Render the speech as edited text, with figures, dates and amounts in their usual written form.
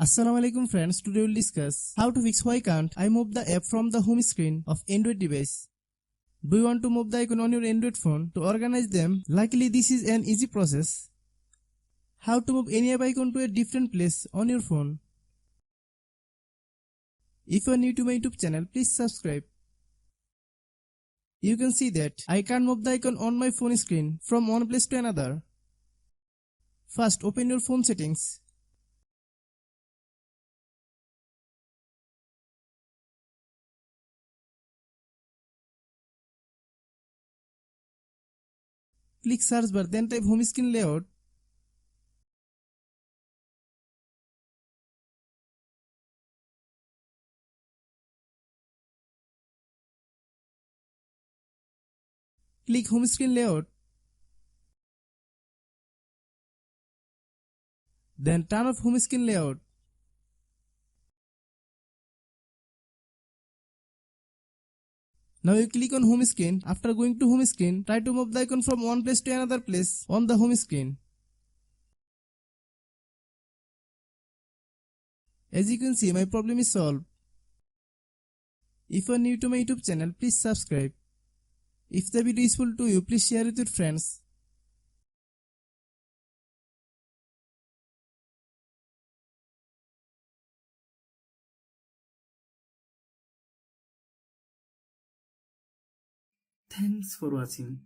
Assalamu alaikum friends, today we'll discuss how to fix why can't I move the app from the home screen of Android device. Do you want to move the icon on your Android phone to organize them? Luckily this is an easy process. How to move any app icon to a different place on your phone. If you are new to my YouTube channel, please subscribe. You can see that I can't move the icon on my phone screen from one place to another. First open your phone settings. Click search bar, then type home screen layout. Click home screen layout. Then turn off home screen layout. Now you click on home screen. After going to home screen, try to move the icon from one place to another place on the home screen. As you can see, my problem is solved. If you are new to my YouTube channel, please subscribe. If the video is useful to you, please share it with your friends. Thanks for watching.